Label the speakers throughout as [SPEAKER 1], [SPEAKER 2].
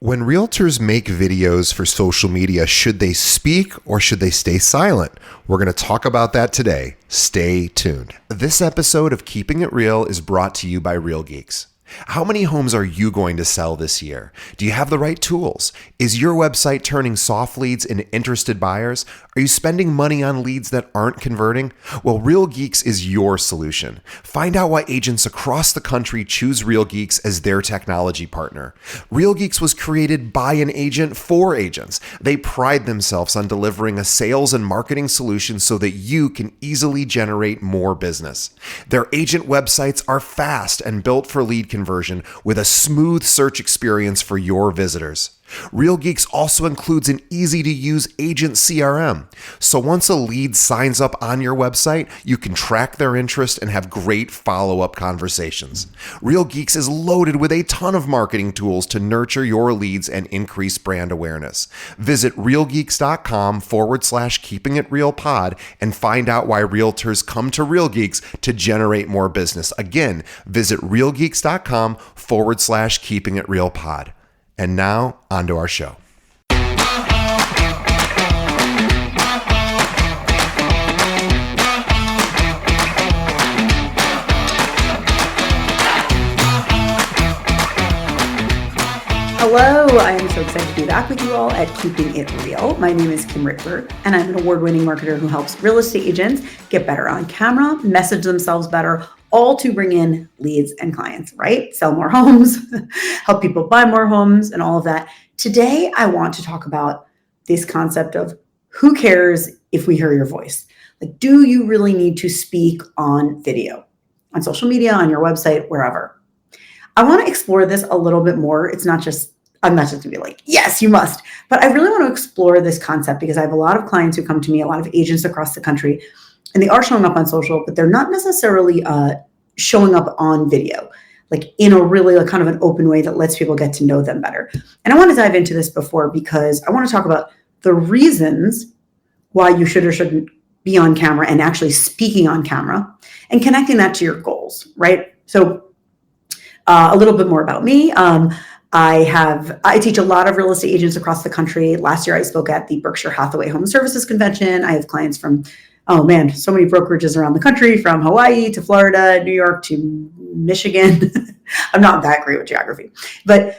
[SPEAKER 1] When realtors make videos for social media, should they speak or should they stay silent? We're going to talk about that today. Stay tuned. This episode of Keeping It Real is brought to you by Real Geeks. How many homes are you going to sell this year? Do you have the right tools? Is your website turning soft leads into interested buyers? Are you spending money on leads that aren't converting? Well, Real Geeks is your solution. Find out why agents across the country choose Real Geeks as their technology partner. Real Geeks was created by an agent for agents. They pride themselves on delivering a sales and marketing solution so that you can easily generate more business. Their agent websites are fast and built for lead conversion with a smooth search experience for your visitors. Real Geeks also includes an easy-to-use agent CRM. So once a lead signs up on your website, you can track their interest and have great follow-up conversations. Real Geeks is loaded with a ton of marketing tools to nurture your leads and increase brand awareness. Visit realgeeks.com/keepingitrealpod and find out why realtors come to Real Geeks to generate more business. Again, visit realgeeks.com/keepingitrealpod. And now, on to our show.
[SPEAKER 2] Hello, I am so excited to be back with you all at Keeping It Real. My name is Kim Rittberg, and I'm an award-winning marketer who helps real estate agents get better on camera, message themselves better, all to bring in leads and clients, right? Sell more homes, help people buy more homes, and all of that. Today, I want to talk about this concept of who cares if we hear your voice? Like, do you really need to speak on video, on social media, on your website, wherever? I want to explore this a little bit more. I'm not just gonna be like, yes, you must, but I really want to explore this concept because I have a lot of clients who come to me, a lot of agents across the country, and they are showing up on social, but they're not necessarily showing up on video, like in a really kind of an open way that lets people get to know them better. And I want to dive into this because I want to talk about the reasons why you should or shouldn't be on camera and actually speaking on camera and connecting that to your goals, right? So a little bit more about me. I teach a lot of real estate agents across the country. Last year, I spoke at the Berkshire Hathaway Home Services Convention. I have clients from, so many brokerages around the country, from Hawaii to Florida, New York to Michigan. I'm not that great with geography, but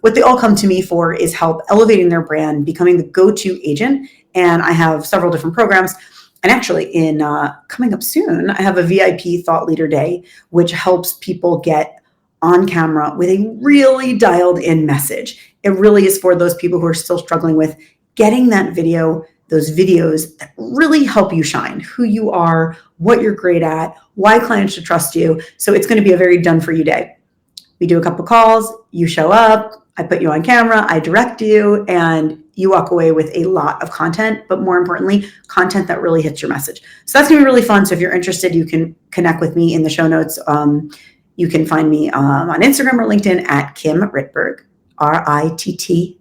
[SPEAKER 2] what they all come to me for is help elevating their brand, becoming the go-to agent. And I have several different programs. And actually, in coming up soon, I have a VIP Thought Leader Day, which helps people get on camera with a really dialed in message. It really is for those people who are still struggling with getting that video, those videos that really help you shine, who you are, what you're great at, why clients should trust you. So it's going to be a very done for you day. We do a couple calls, you show up, I put you on camera, I direct you, and you walk away with a lot of content, but more importantly, content that really hits your message. So that's going to be really fun. So if you're interested, you can connect with me in the show notes. You can find me on Instagram or LinkedIn at Kim Rittberg, Rittberg.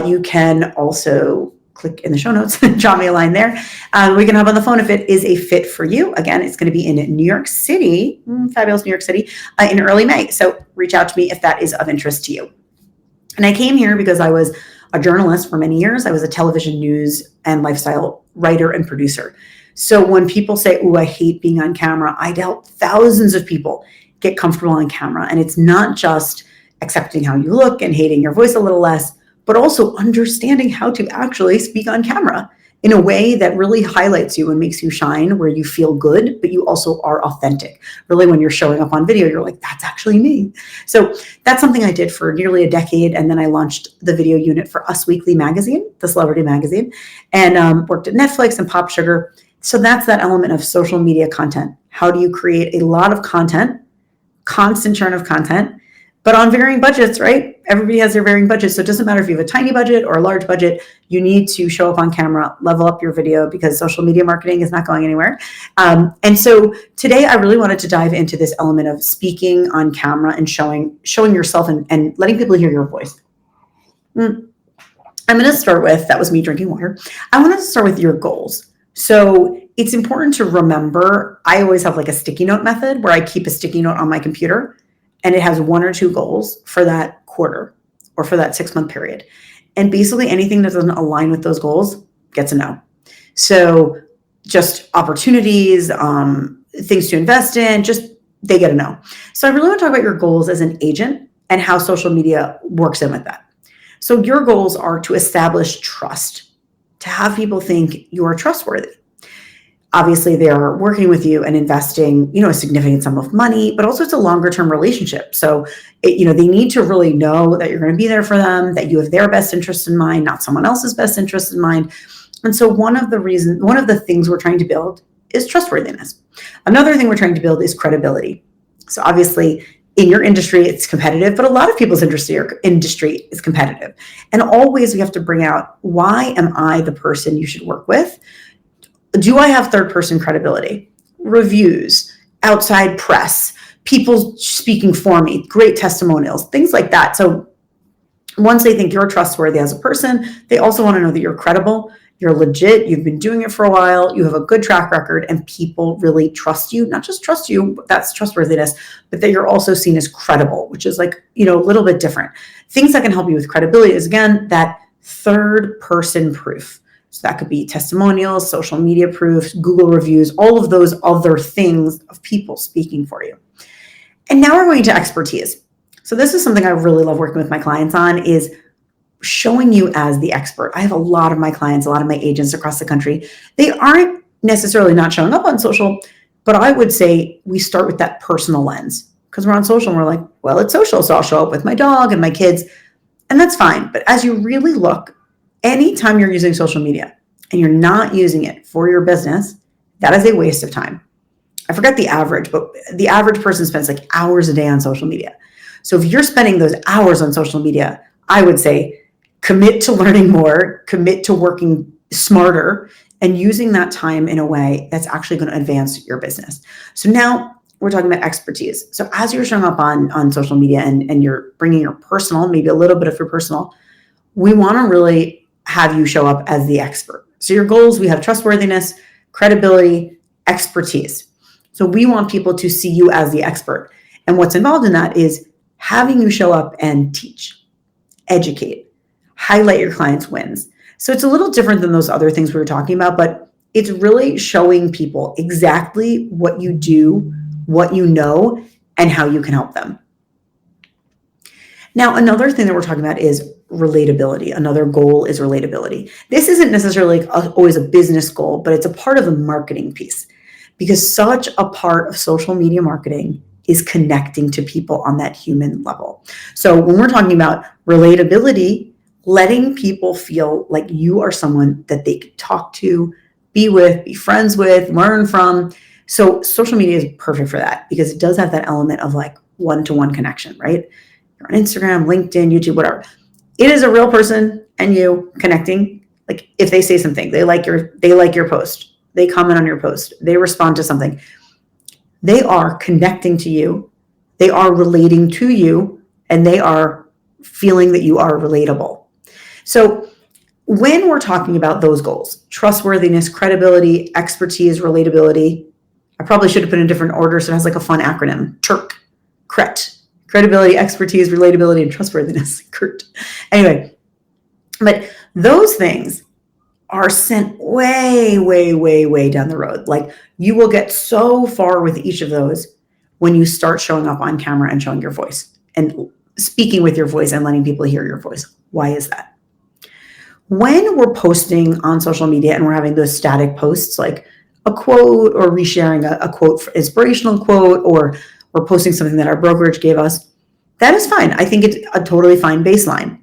[SPEAKER 2] You can also click in the show notes and drop me a line there. We can hop on the phone if it is a fit for you. Again, it's going to be in New York City, fabulous New York City, in early May. So reach out to me if that is of interest to you. And I came here because I was a journalist for many years. I was a television news and lifestyle writer and producer. So when people say, "Oh, I hate being on camera," I help thousands of people get comfortable on camera. And it's not just accepting how you look and hating your voice a little less, but also understanding how to actually speak on camera in a way that really highlights you and makes you shine, where you feel good, but you also are authentic. Really, when you're showing up on video, you're like, that's actually me. So that's something I did for nearly a decade. And then I launched the video unit for Us Weekly magazine, the celebrity magazine, and worked at Netflix and Pop Sugar. So that's that element of social media content. How do you create a lot of content, constant churn of content, but on varying budgets, right? Everybody has their varying budgets. So it doesn't matter if you have a tiny budget or a large budget, you need to show up on camera, level up your video, because social media marketing is not going anywhere. And so today I really wanted to dive into this element of speaking on camera and showing yourself and letting people hear your voice. I'm going to start with, that was me drinking water. I wanted to start with your goals. So it's important to remember, I always have like a sticky note method where I keep a sticky note on my computer and it has one or two goals for that quarter or for that 6-month period. And basically anything that doesn't align with those goals gets a no. So just opportunities, things to invest in, just they get a no. So I really want to talk about your goals as an agent and how social media works in with that. So your goals are to establish trust, to have people think you are trustworthy. Obviously, they are working with you and investing, a significant sum of money, but also it's a longer term relationship. So, they need to really know that you're going to be there for them, that you have their best interest in mind, not someone else's best interest in mind. And so one of the things we're trying to build is trustworthiness. Another thing we're trying to build is credibility. So obviously, in your industry, it's competitive, but a lot of people's industry is competitive. And always we have to bring out, why am I the person you should work with? Do I have third-person credibility? Reviews, outside press, people speaking for me, great testimonials, things like that. So once they think you're trustworthy as a person, they also want to know that you're credible, you're legit, you've been doing it for a while, you have a good track record, and people really trust you. Not just trust you, that's trustworthiness, but that you're also seen as credible, which is a little bit different. Things that can help you with credibility is, again, that third-person proof. So that could be testimonials, social media proofs, Google reviews, all of those other things of people speaking for you. And now we're going to expertise. So this is something I really love working with my clients on, is showing you as the expert. I have a lot of my clients, a lot of my agents across the country. They aren't necessarily not showing up on social, but I would say we start with that personal lens, because we're on social and we're like, well, it's social, so I'll show up with my dog and my kids, and that's fine. But as you really look, anytime you're using social media and you're not using it for your business, that is a waste of time. I forget the average, but the average person spends hours a day on social media. So if you're spending those hours on social media, I would say commit to learning more, commit to working smarter, and using that time in a way that's actually going to advance your business. So now we're talking about expertise. So as you're showing up on social media and you're bringing your personal, maybe a little bit of your personal, we want to really have you show up as the expert. So your goals, we have trustworthiness, credibility, expertise. So we want people to see you as the expert. And what's involved in that is having you show up and teach, educate, highlight your clients' wins. So it's a little different than those other things we were talking about, but it's really showing people exactly what you do, what you know, and how you can help them. Now, another thing that we're talking about is relatability. Another goal is relatability. This isn't necessarily always a business goal, but it's a part of the marketing piece, because such a part of social media marketing is connecting to people on that human level. So when we're talking about relatability, letting people feel like you are someone that they could talk to, be with, be friends with, learn from. So social media is perfect for that, because it does have that element of one-to-one connection, right? You're on Instagram, LinkedIn, YouTube, whatever. It is a real person and you connecting. If they say something, they like your post, they comment on your post, they respond to something, they are connecting to you, they are relating to you, and they are feeling that you are relatable. So when we're talking about those goals, trustworthiness, credibility, expertise, relatability, I probably should have put in a different order so it has a fun acronym. CRET. Credibility, expertise, relatability, and trustworthiness. CRET. Anyway, but those things are sent way, way, way, way down the road. You will get so far with each of those when you start showing up on camera and showing your voice and speaking with your voice and letting people hear your voice. Why is that? When we're posting on social media and we're having those static posts, like a quote or resharing a quote, inspirational quote, or we're posting something that our brokerage gave us, that is fine. I think it's a totally fine baseline.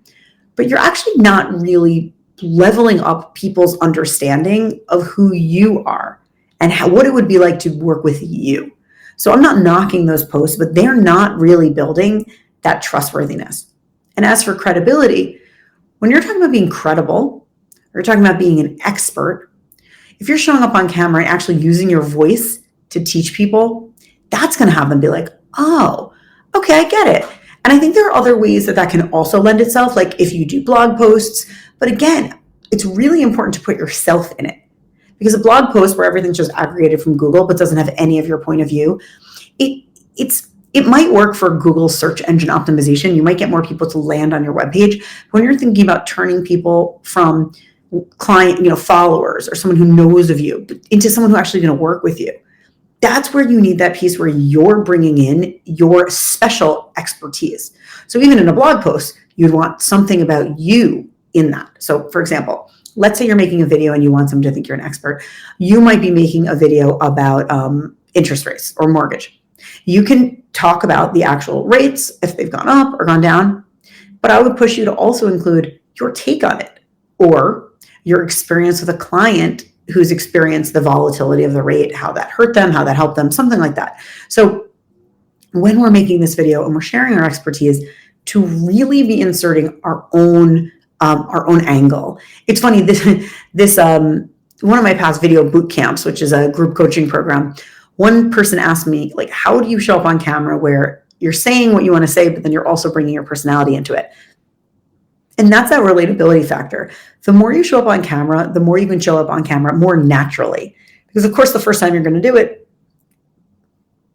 [SPEAKER 2] But you're actually not really leveling up people's understanding of who you are and what it would be like to work with you. So I'm not knocking those posts, but they're not really building that trustworthiness. And as for credibility, when you're talking about being credible, or you're talking about being an expert, if you're showing up on camera and actually using your voice to teach people, that's going to have them be like, oh, okay, I get it. And I think there are other ways that can also lend itself, like if you do blog posts. But again, it's really important to put yourself in it, because a blog post where everything's just aggregated from Google but doesn't have any of your point of view, it's it might work for Google search engine optimization. You might get more people to land on your webpage. When you're thinking about turning people from client, followers or someone who knows of you into someone who's actually going to work with you, that's where you need that piece where you're bringing in your special expertise. So even in a blog post, you'd want something about you in that. So for example, let's say you're making a video and you want someone to think you're an expert. You might be making a video about interest rates or mortgage. You can talk about the actual rates, if they've gone up or gone down, but I would push you to also include your take on it or your experience with a client who's experienced the volatility of the rate, how that hurt them, how that helped them, something like that. So when we're making this video and we're sharing our expertise, to really be inserting our own angle. It's funny, this one of my past video boot camps, which is a group coaching program, one person asked me, like, how do you show up on camera where you're saying what you want to say, but then you're also bringing your personality into it? And that's that relatability factor. The more you show up on camera, the more you can show up on camera more naturally. Because of course, the first time you're going to do it,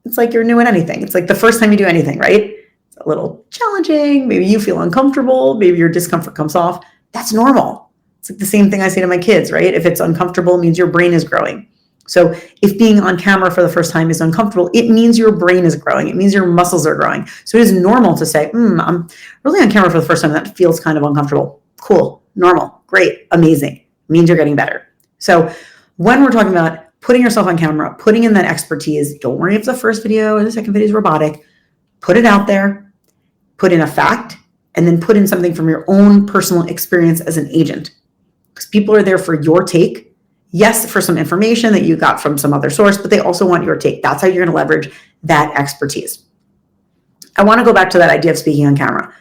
[SPEAKER 2] it's like you're new at anything. It's like the first time you do anything, right? It's a little challenging. Maybe you feel uncomfortable. Maybe your discomfort comes off. That's normal. It's like the same thing I say to my kids, right? If it's uncomfortable, it means your brain is growing. So if being on camera for the first time is uncomfortable, it means your brain is growing. It means your muscles are growing. So it is normal to say, I'm really on camera for the first time. That feels kind of uncomfortable. Cool, normal, great, amazing. It means you're getting better. So when we're talking about putting yourself on camera, putting in that expertise, don't worry if the first video or the second video is robotic. Put it out there, put in a fact, and then put in something from your own personal experience as an agent. Because people are there for your take. Yes, for some information that you got from some other source, but they also want your take. That's how you're going to leverage that expertise. I want to go back to that idea of speaking on camera.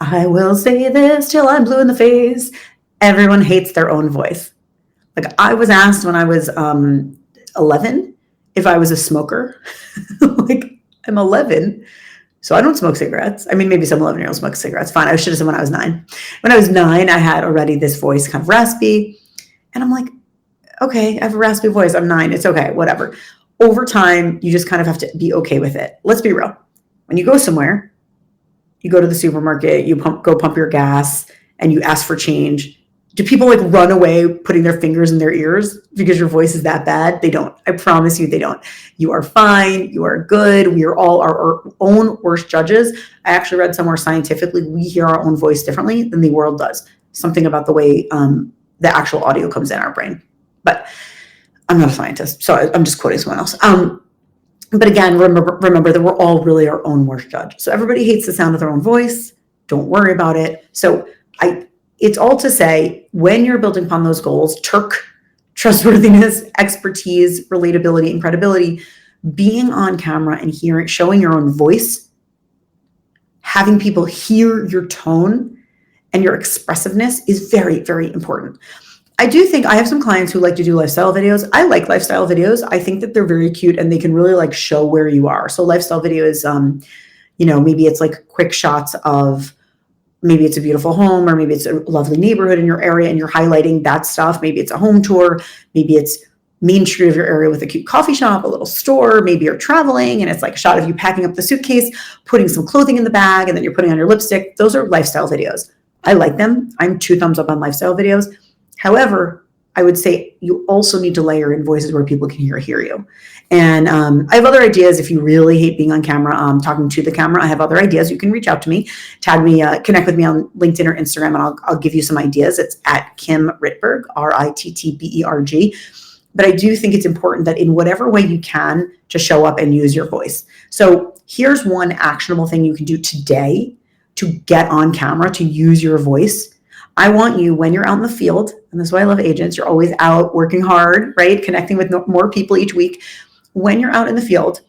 [SPEAKER 2] I will say this till I'm blue in the face. Everyone hates their own voice. Like I was asked when I was 11 if I was a smoker. Like I'm 11, so I don't smoke cigarettes. I mean, maybe some 11-year-olds smoke cigarettes. Fine, I should have said when I was 9. When I was 9, I had already this voice kind of raspy. And I'm like, okay, I have a raspy voice. I'm 9. It's okay, whatever. Over time, you just kind of have to be okay with it. Let's be real. When you go somewhere, you go to the supermarket, you go pump your gas, and you ask for change. Do people like run away putting their fingers in their ears because your voice is that bad? They don't. I promise you they don't. You are fine. You are good. We are all our own worst judges. I actually read somewhere scientifically, we hear our own voice differently than the world does. Something about the way the actual audio comes in our brain. But I'm not a scientist, so I'm just quoting someone else. But again, remember that we're all really our own worst judge. So everybody hates the sound of their own voice. Don't worry about it. So it's all to say, when you're building upon those goals, trustworthiness, expertise, relatability, and credibility, being on camera and showing your own voice, having people hear your tone and your expressiveness is very, very important. I do think I have some clients who like to do lifestyle videos. I like lifestyle videos. I think that they're very cute and they can really like show where you are. So lifestyle videos, maybe it's like quick shots of, maybe it's a beautiful home or maybe it's a lovely neighborhood in your area and you're highlighting that stuff. Maybe it's a home tour. Maybe it's Main Street of your area with a cute coffee shop, a little store. Maybe you're traveling and it's like a shot of you packing up the suitcase, putting some clothing in the bag, and then you're putting on your lipstick. Those are lifestyle videos. I like them. I'm 2 thumbs up on lifestyle videos. However, I would say you also need to layer in voices where people can hear you. And I have other ideas. If you really hate being on camera, talking to the camera, I have other ideas. You can reach out to me, tag me, connect with me on LinkedIn or Instagram, and I'll give you some ideas. It's at Kim Rittberg, Rittberg. But I do think it's important that in whatever way you can to show up and use your voice. So here's one actionable thing you can do today to get on camera, to use your voice. I want you, when you're out in the field, and this is why I love agents, you're always out working hard, right? Connecting with more people each week. When you're out in the field,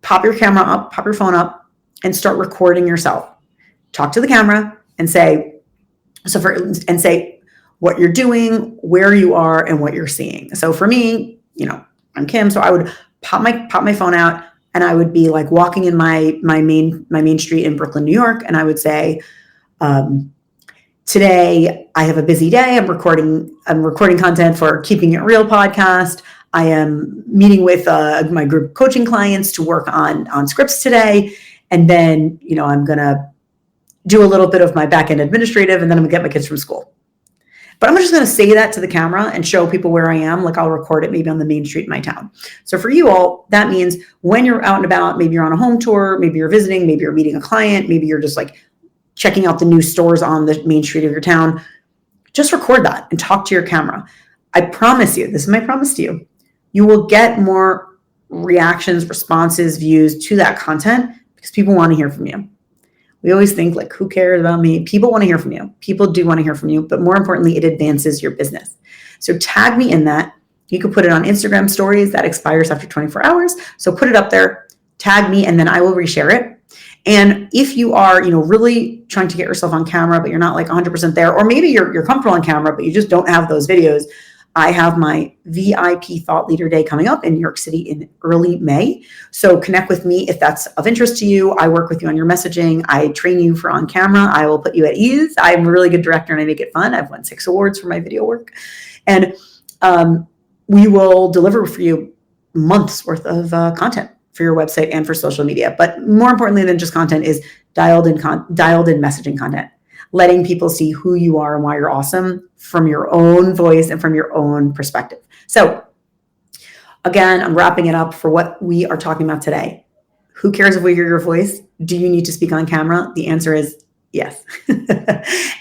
[SPEAKER 2] pop your camera up, pop your phone up, and start recording yourself. Talk to the camera and say what you're doing, where you are, and what you're seeing. So for me, I'm Kim, so I would pop my phone out, and I would be like walking in my main street in Brooklyn, New York, and I would say, today I have a busy day. I'm recording content for Keeping It Real podcast. I am meeting with my group coaching clients to work on scripts today. And then, I'm going to do a little bit of my back-end administrative, and then I'm gonna get my kids from school. But I'm just gonna say that to the camera and show people where I am. Like I'll record it maybe on the main street in my town. So for you all, that means when you're out and about, maybe you're on a home tour, maybe you're visiting, maybe you're meeting a client, maybe you're just like checking out the new stores on the main street of your town, just record that and talk to your camera. I promise you, this is my promise to you, you will get more reactions, responses, views to that content because people wanna hear from you. We always think like, who cares about me? People want to hear from you. People do want to hear from you, but more importantly, it advances your business. So tag me in that. You can put it on Instagram stories that expires after 24 hours. So put it up there, tag me, and then I will reshare it. And if you are, really trying to get yourself on camera, but you're not like 100% there, or maybe you're comfortable on camera, but you just don't have those videos, I have my VIP Thought Leader Day coming up in New York City in early May. So connect with me if that's of interest to you. I work with you on your messaging. I train you for on camera. I will put you at ease. I'm a really good director and I make it fun. I've won 6 awards for my video work. And we will deliver for you months worth of content for your website and for social media. But more importantly than just content is dialed in messaging content, letting people see who you are and why you're awesome from your own voice and from your own perspective. So again, I'm wrapping it up for what we are talking about today. Who cares if we hear your voice? Do you need to speak on camera? The answer is yes.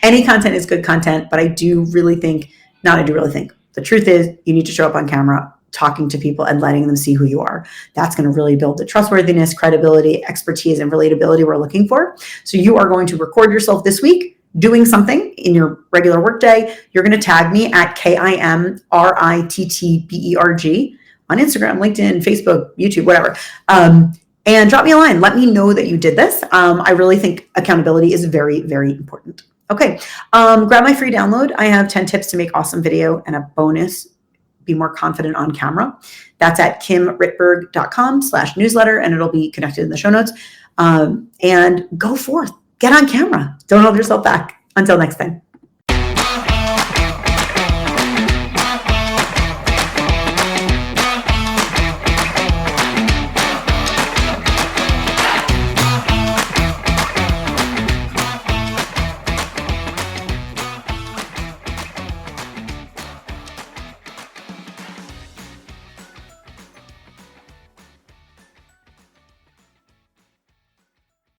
[SPEAKER 2] Any content is good content, but I do really think, the truth is you need to show up on camera talking to people and letting them see who you are. That's going to really build the trustworthiness, credibility, expertise, and relatability we're looking for. So you are going to record yourself this week doing something in your regular workday. You're going to tag me at KIMRITTBERG on Instagram, LinkedIn, Facebook, YouTube, whatever. And drop me a line. Let me know that you did this. I really think accountability is very, very important. Okay. Grab my free download. I have 10 tips to make awesome video and a bonus, be more confident on camera. That's at kimrittberg.com/newsletter, and it'll be connected in the show notes. And go forth. Get on camera. Don't hold yourself back. Until next time.